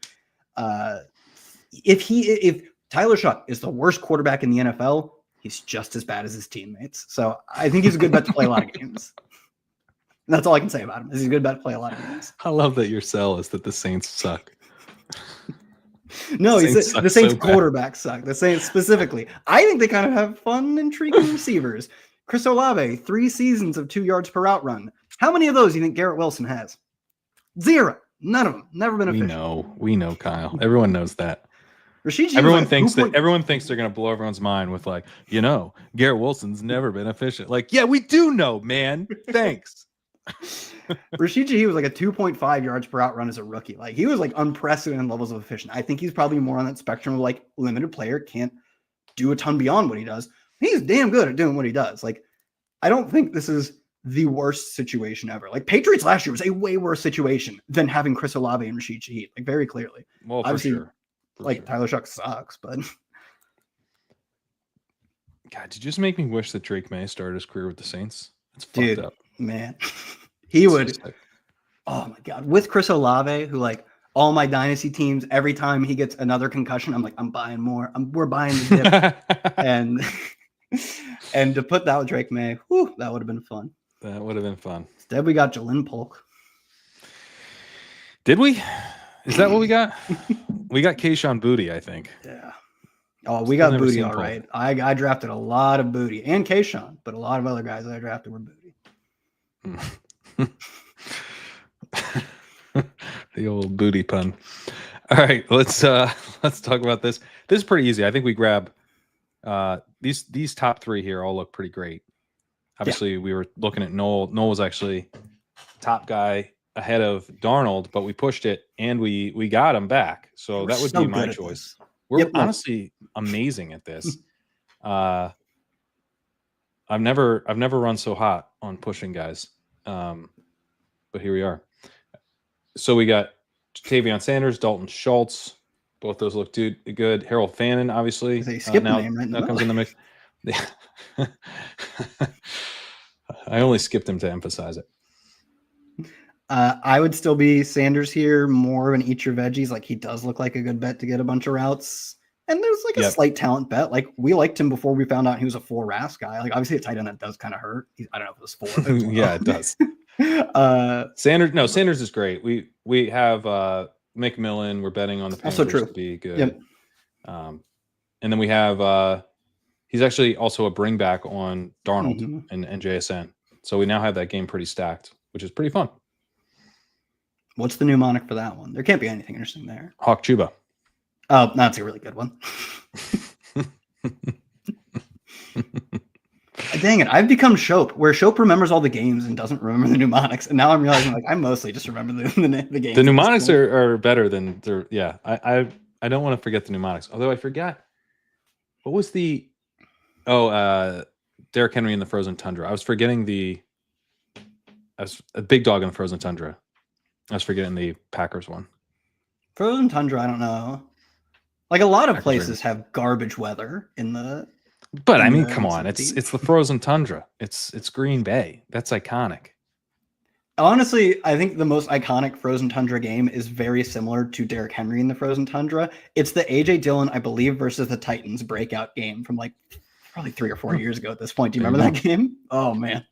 If Tyler Shuck is the worst quarterback in the NFL. He's just as bad as his teammates. So I think he's a good bet to play a lot of games. And that's all I can say about him. He's a good bet to play a lot of games. I love that your sell is that the Saints suck. No, the Saints quarterbacks suck. The Saints specifically. I think they kind of have fun, intriguing receivers. Chris Olave, 3 seasons of 2 yards per route run. How many of those do you think Garrett Wilson has? 0. None of them. Never been efficient. We know, Kyle. Everyone knows that. Rashee everyone thinks they're going to blow everyone's mind with like, Garrett Wilson's never been efficient. Like, yeah, we do know, man. Thanks. Rashee G was like a 2.5 yards per route run as a rookie. Like he was like unprecedented levels of efficient. I think he's probably more on that spectrum of like limited player, can't do a ton beyond what he does. He's damn good at doing what he does. Like, I don't think this is the worst situation ever. Like Patriots last year was a way worse situation than having Chris Olave and Rashid Shaheed, like very clearly. Well, obviously, for sure. Tyler Shuck sucks, but God, did you just make me wish that Drake May started his career with the Saints? It's fucked up. Man. He would. Oh my God. With Chris Olave, who like all my dynasty teams, every time he gets another concussion, I'm like, I'm buying more. We're buying the dip. and to put that with Drake May, whew, that would have been fun. That would have been fun. Instead, we got Jalen Polk. Did we? Is that what we got? We got Kayshon Boutte, I think. Yeah. Oh, we got Boutte all right. I drafted a lot of Boutte and Kayshon, but a lot of other guys that I drafted were Boutte. The old booty pun. All right, let's talk about this. This is pretty easy. I think we grab these top 3 here all look pretty great. Obviously, we were looking at Noel. Noel was actually top guy ahead of Darnold, but we pushed it and we got him back. So that would be my choice. We're honestly amazing at this. I've never run so hot on pushing guys. But here we are. So we got Tavion Sanders, Dalton Schultz. Both those look good. Harold Fannin, obviously. They skip the name right now comes in the mix. I only skipped him to emphasize it. I would still be Sanders here, more of an eat your veggies. Like he does look like a good bet to get a bunch of routes. And there's like a slight talent bet. Like we liked him before we found out he was a 4 RAS guy. Like obviously a tight end that does kind of hurt. I don't know if it was 4. Yeah, it does. Sanders is great. We have McMillan. We're betting on the Panthers to be good. Yep. And then we have he's actually also a bring back on Darnold and JSN. So we now have that game pretty stacked, which is pretty fun. What's the mnemonic for that one? There can't be anything interesting there. Hawk Chuba. Oh, that's a really good one. Dang it. I've become Shope, where Shope remembers all the games and doesn't remember the mnemonics. And now I'm realizing like I mostly just remember the games. The mnemonics are better than I don't want to forget the mnemonics. Although I forgot what was the Derrick Henry in the Frozen Tundra. I was forgetting I was a big dog in the Frozen Tundra. I was forgetting the Packers one. Frozen Tundra, I don't know. Like a lot of places have garbage weather in the. But I mean, come on, it's the Frozen Tundra. It's Green Bay. That's iconic. Honestly, I think the most iconic Frozen Tundra game is very similar to Derrick Henry in the Frozen Tundra. It's the AJ Dillon, I believe, versus the Titans breakout game from like probably 3 or 4 years ago at this point. Do you remember that game? Oh man.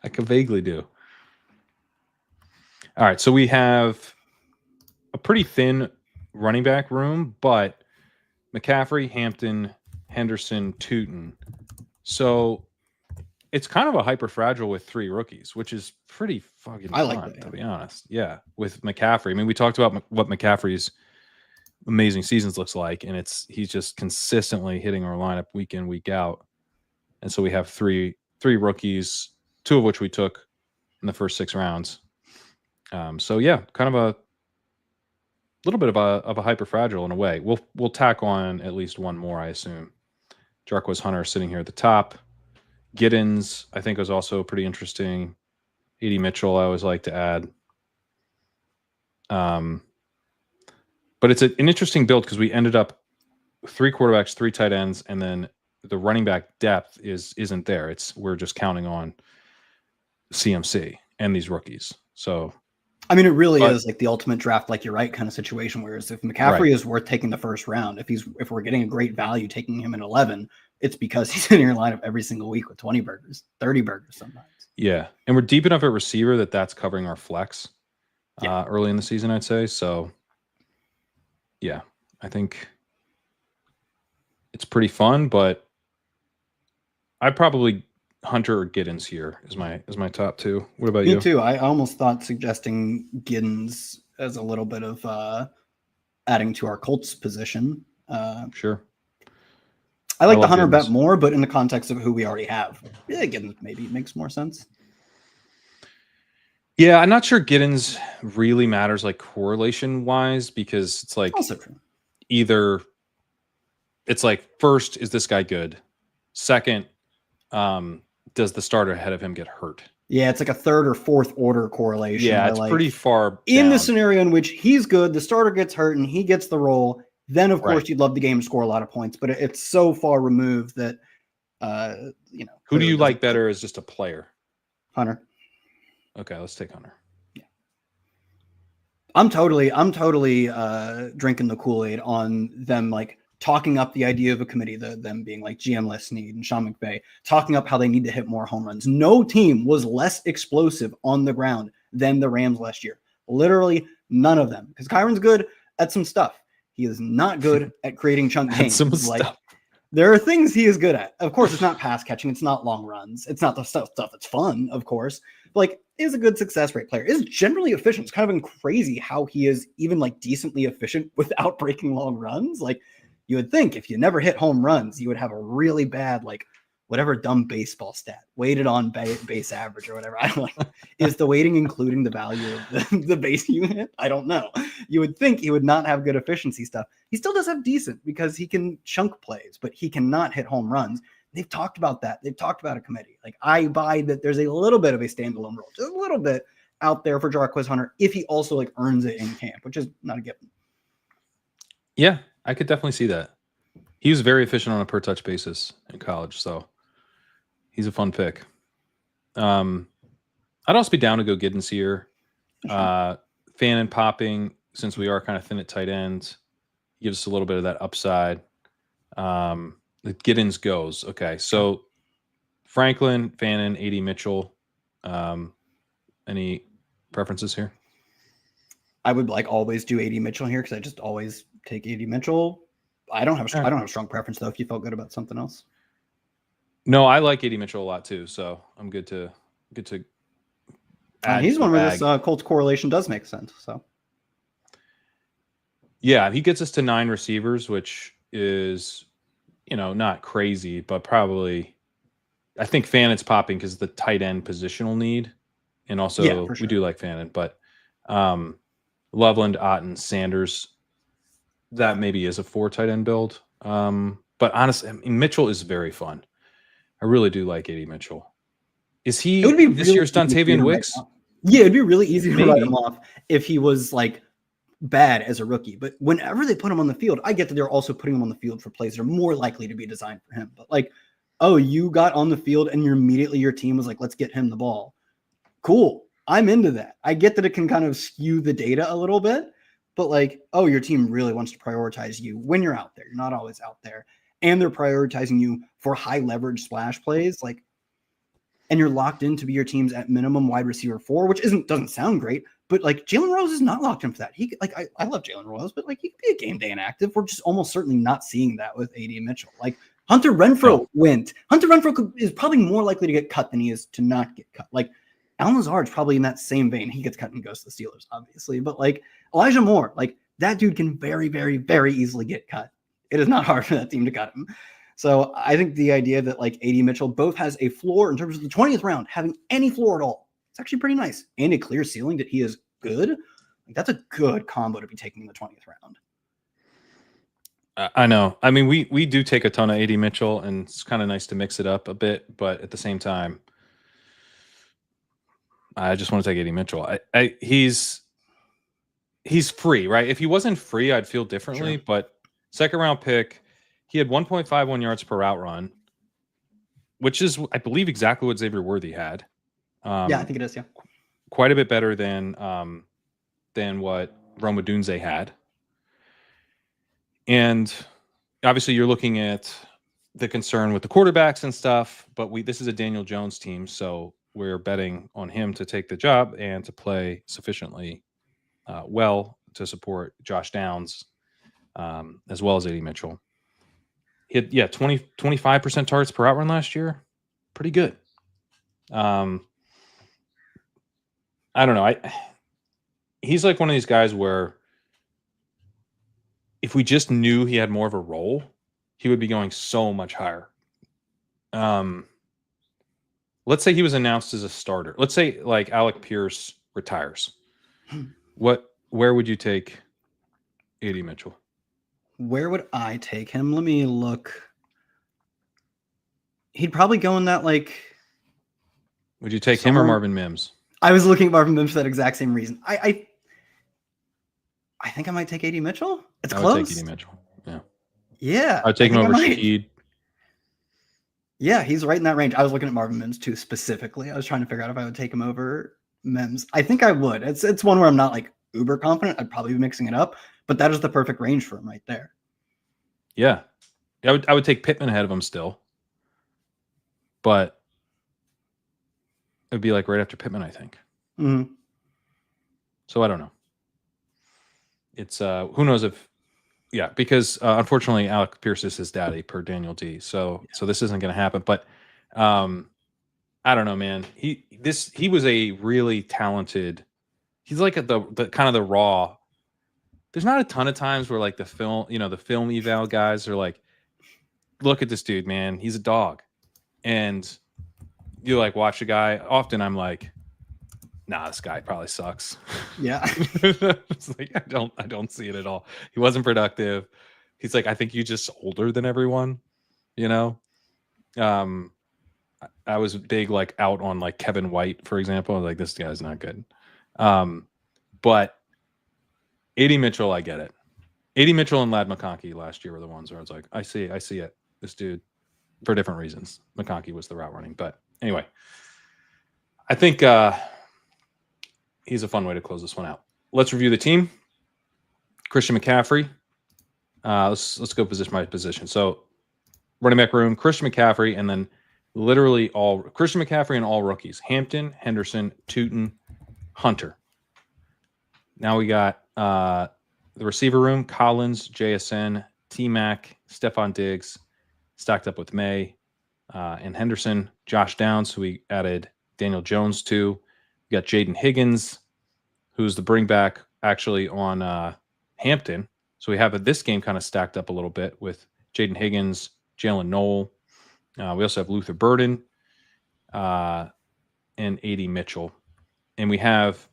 I could vaguely do. All right, so we have a pretty thin running back room, but McCaffrey, Hampton, Henderson, Tootin. So it's kind of a hyper fragile with 3 rookies, which is pretty fucking fun, to be honest. Yeah, with McCaffrey. I mean, we talked about what McCaffrey's amazing seasons looks like, and he's just consistently hitting our lineup week in, week out. And so we have three rookies, 2 of which we took in the first 6 rounds. So yeah, kind of a little bit of a hyper fragile in a way. We'll tack on at least one more, I assume. Jarquez Hunter sitting here at the top. Giddens, I think, was also pretty interesting. Adonai Mitchell, I always like to add. But it's an interesting build because we ended up 3 quarterbacks, 3 tight ends, and then the running back depth isn't there. We're just counting on CMC and these rookies. So I mean, it really is like the ultimate draft, like you're right, kind of situation. Whereas if McCaffrey is worth taking the first round, if we're getting a great value taking him in 11, it's because he's in your lineup every single week with 20 burgers, 30 burgers sometimes. Yeah, and we're deep enough at receiver that's covering our flex early in the season, I'd say. So, yeah, I think it's pretty fun, but I'd probably Hunter or Giddens here is my top two. What about you? Me too. I almost thought suggesting Giddens as a little bit of adding to our Colts position. Sure. I like the Hunter bet more, but in the context of who we already have, yeah, Giddens maybe makes more sense. Yeah, I'm not sure Giddens really matters like correlation wise, because it's like also true. Either it's like, first, is this guy good? Second, does the starter ahead of him get hurt? Yeah, it's like a third or fourth order correlation. Yeah, it's pretty far in down. the scenario in which he's good, the starter gets hurt, and he gets the role. Then, of course, you'd love the game to score a lot of points, but it's so far removed that, Who do you like better as just a player? Hunter. Okay, let's take Hunter. Yeah. I'm totally drinking the Kool-Aid on them, like, talking up the idea of a committee, them being like GM Les Snead and Sean McVay, talking up how they need to hit more home runs. No team was less explosive on the ground than the Rams last year. Literally none of them. Because Kyron's good at some stuff. He is not good at creating chunk games. There are things he is good at. Of course, it's not pass catching. It's not long runs. It's not the stuff that's fun, of course. But like, is a good success rate player. Is generally efficient. It's kind of been crazy how he is even like decently efficient without breaking long runs. Like, you would think if you never hit home runs, you would have a really bad, like, whatever dumb baseball stat, weighted on base average or whatever. I don't know. Is the weighting including the value of the base you hit? I don't know. You would think he would not have good efficiency stuff. He still does have decent because he can chunk plays, but he cannot hit home runs. They've talked about that. They've talked about a committee. Like, I buy that there's a little bit of a standalone role, just a little bit out there for Jarquez Hunter if he also like earns it in camp, which is not a given. Yeah, I could definitely see that. He was very efficient on a per touch basis in college, so he's a fun pick. I'd also be down to go Giddens here. Fannin popping, since we are kind of thin at tight ends, gives us a little bit of that upside. Giddens goes. Okay, so Franklin, Fannin, AD Mitchell. Any preferences here? I would like always do AD Mitchell here because I just always take AD Mitchell. I don't have a strong preference though. If you felt good about something else. No, I like AD Mitchell a lot too, so I'm good to add. He's one where this Colts correlation does make sense. So yeah, he gets us to 9 receivers, which is, not crazy, but probably I think Fannin's popping because the tight end positional need, and also we do like Fannin, but Loveland, Otten, Sanders, that maybe is a 4 tight end build. But honestly, I mean, Mitchell is very fun. I really do like AD Mitchell. Is he this year's Dontavian Wicks? Yeah, it'd be really easy to write him off if he was like bad as a rookie. But whenever they put him on the field, I get that they're also putting him on the field for plays that are more likely to be designed for him. But like, oh, you got on the field and immediately your team was like, let's get him the ball. Cool. I'm into that. I get that it can kind of skew the data a little bit, but like, oh, your team really wants to prioritize you when you're out there. You're not always out there. And they're prioritizing you for high leverage splash plays. Like, and you're locked in to be your team's at minimum wide receiver 4, which doesn't sound great, but like Jalen Rose is not locked in for that. He like, I love Jalen Rose, but like he could be a game day inactive. We're just almost certainly not seeing that with AD Mitchell. Like Hunter Renfrow went. Hunter Renfrow is probably more likely to get cut than he is to not get cut. Like Allen Lazard's probably in that same vein. He gets cut and goes to the Steelers, obviously, but like Elijah Moore, like that dude can very, very, very easily get cut. It is not hard for that team to cut him. So I think the idea that like AD Mitchell both has a floor in terms of the 20th round, having any floor at all, it's actually pretty nice. And a clear ceiling that he is good. Like that's a good combo to be taking in the 20th round. I know. I mean, we do take a ton of AD Mitchell, and it's kind of nice to mix it up a bit, but at the same time, I just want to take AD Mitchell. He's free, right? If he wasn't free, I'd feel differently, but second round pick, he had 1.51 yards per route run, which is, I believe, exactly what Xavier Worthy had. Yeah, I think it is. Yeah, quite a bit better than than what Rome Odunze had. And obviously you're looking at the concern with the quarterbacks and stuff, but this is a Daniel Jones team, so we're betting on him to take the job and to play sufficiently well to support Josh Downs, as well as Adonai Mitchell. He had 25% targets per out run last year. Pretty good. I don't know. He's like one of these guys where if we just knew he had more of a role, he would be going so much higher. Let's say he was announced as a starter. Let's say like Alec Pierce retires. Where would you take Adonai Mitchell? Where would I take him? Let me look. He'd probably go in that like. Would you take him or Marvin Mims? I was looking at Marvin Mims for that exact same reason. I think I might take Adonai Mitchell. It's close. I would take Adonai Mitchell. Yeah. Yeah. I'd take him over Shaheed. Yeah, he's right in that range. I was looking at Marvin Mims too specifically. I was trying to figure out if I would take him over Mims. I think I would. It's one where I'm not like uber confident. I'd probably be mixing it up, but that is the perfect range for him right there. Yeah. I would take Pittman ahead of him still. But it'd be like right after Pittman, I think. Mm-hmm. So I don't know. It's who knows if because unfortunately Alec Pierce is his daddy per Daniel D. So this isn't going to happen. But I don't know, man. He was a really talented. He's like the kind of the raw. There's not a ton of times where like the film eval guys are like, look at this dude, man. He's a dog, and you like watch a guy. Often I'm like, nah, this guy probably sucks. Yeah. It's like I don't see it at all. He wasn't productive. He's like, I think you just older than everyone, you know? I was big like out on like Kevin White, for example. I was like, this guy's not good. But Adonai Mitchell, I get it. Adonai Mitchell and Ladd McConkey last year were the ones where I was like, I see it. This dude, for different reasons. McConkey was the route running. But anyway, I think he's a fun way to close this one out. Let's review the team. Christian McCaffrey. Let's go position by position. So running back room, Christian McCaffrey, and then literally all Christian McCaffrey and all rookies. Hampton, Henderson, Tootin, Hunter. Now we got the receiver room, Collins, JSN, T-Mac, Stephon Diggs, stacked up with May and Henderson, Josh Downs, who we added Daniel Jones to. We got Jaden Higgins, who's the bring back actually on Hampton. So we have this game kind of stacked up a little bit with Jaden Higgins, Jalen Noel. We also have Luther Burden and Adonai Mitchell. And we have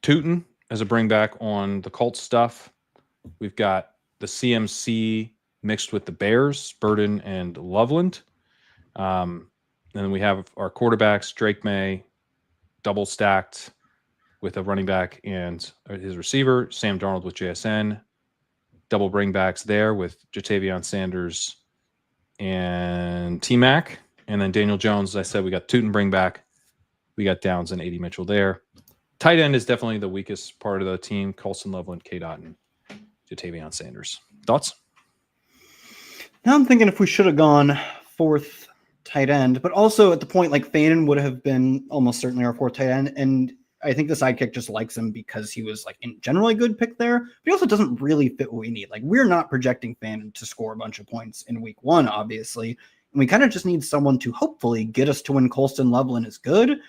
Tootin as a bring back on the Colts stuff. We've got the CMC mixed with the Bears, Burden and Loveland. And then we have our quarterbacks, Drake May, double stacked with a running back and his receiver, Sam Darnold with JSN. Double bring backs there with Jatavion Sanders and T-Mac. And then Daniel Jones, as I said, we got Tootin bring back. We got Downs and Adonai Mitchell there. Tight end is definitely the weakest part of the team. Colson Loveland, K-Dot, and Jatavion Sanders. Thoughts? Now I'm thinking if we should have gone fourth tight end, but also at the point, like Fannin would have been almost certainly our fourth tight end. And I think the Sidekick just likes him because he was like in general a good pick there, but he also doesn't really fit what we need. Like we're not projecting Fannin to score a bunch of points in week one, obviously. And we kind of just need someone to hopefully get us to when Colston Loveland is good.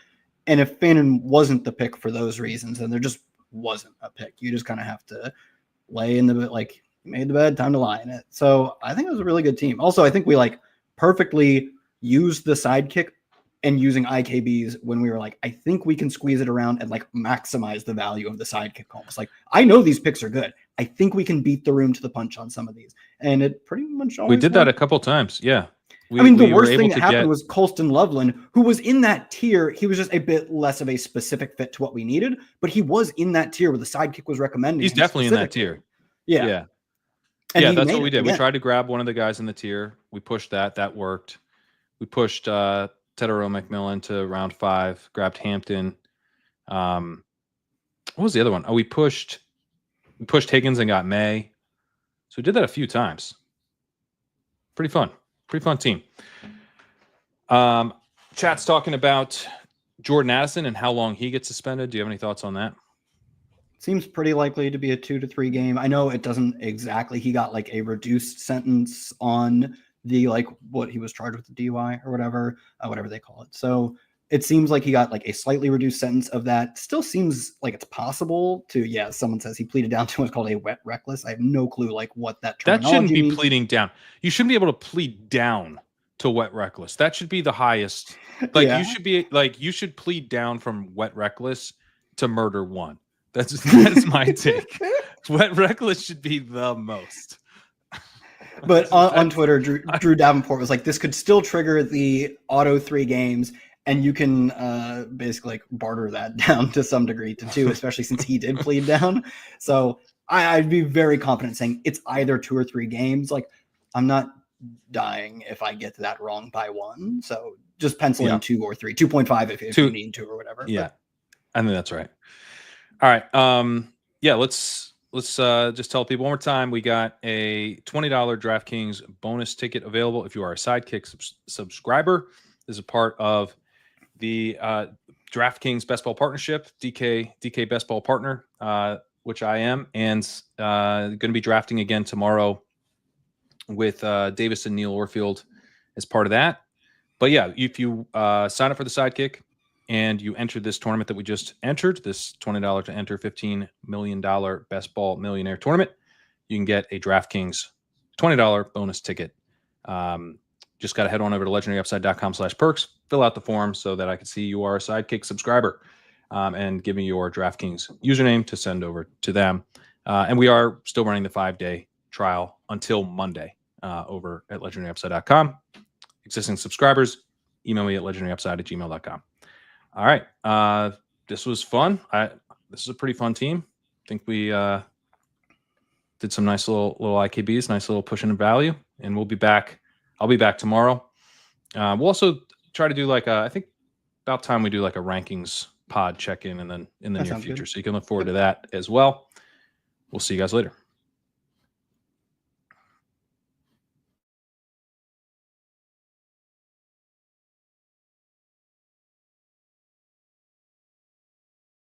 And if Fannin wasn't the pick for those reasons, then there just wasn't a pick. You just kind of have to lay in the bed, like you made the bed, time to lie in it. So I think it was a really good team. Also, I think we like perfectly used the Sidekick and using IKBs when we were like, I think we can squeeze it around and like maximize the value of the Sidekick almost. Like, I know these picks are good. I think we can beat the room to the punch on some of these. And it pretty much always we did that a couple times. Yeah. The worst thing that happened was Colston Loveland, who was in that tier. He was just a bit less of a specific fit to what we needed, but he was in that tier where the Sidekick was recommending. He's definitely in that tier. Yeah. Yeah. And yeah, that's what we did. We tried to grab one of the guys in the tier. We pushed that. That worked. We pushed Tedero McMillan to round 5, grabbed Hampton. What was the other one? Oh, we pushed Higgins and got May. So we did that a few times. Pretty fun team. Chat's talking about Jordan Addison and how long he gets suspended. Do you have any thoughts on that? Seems pretty likely to be a 2 to 3 game. I know it doesn't exactly. He got like a reduced sentence on the like what he was charged with, the DUI or whatever they call it. So it seems like he got like a slightly reduced sentence of that. Still seems like it's possible to, yeah, someone says he pleaded down to what's called a wet reckless. I have no clue like what that terminology That shouldn't be means. pleading down. You shouldn't be able to plead down to wet reckless. That should be the highest. Like you should plead down from wet reckless to murder one. That's my take. Wet reckless should be the most. But on Twitter, Drew Davenport was like, this could still trigger the auto 3 games. And you can basically like barter that down to some degree to 2, especially since he did plead down. So I'd be very confident saying it's either 2 or 3 games. Like I'm not dying if I get that wrong by 1. So just pencil in 2 or 3, 2.5 if you need to or whatever. Yeah, I think that's right. All right. Let's just tell people one more time. We got a $20 DraftKings bonus ticket available if you are a Sidekick subscriber. This is a part of the DraftKings Best Ball Partnership, DK Best Ball Partner, which I am, and going to be drafting again tomorrow with Davis and Neil Orfield as part of that. But yeah, if you sign up for the Sidekick and you enter this tournament that we just entered, this $20 to enter $15 million Best Ball Millionaire tournament, you can get a DraftKings $20 bonus ticket. Just got to head on over to legendaryupside.com/perks, fill out the form so that I can see you are a Sidekick subscriber, and give me your DraftKings username to send over to them. And we are still running the 5-day trial until Monday over at legendaryupside.com. Existing subscribers, email me at legendaryupside@gmail.com. All right. This was fun. This is a pretty fun team. I think we did some nice little IKBs, nice little pushing of value, and we'll be back. I'll be back tomorrow. We'll also try to do I think about time we do like a rankings pod check-in and then in the near future. Good. So you can look forward to that as well. We'll see you guys later.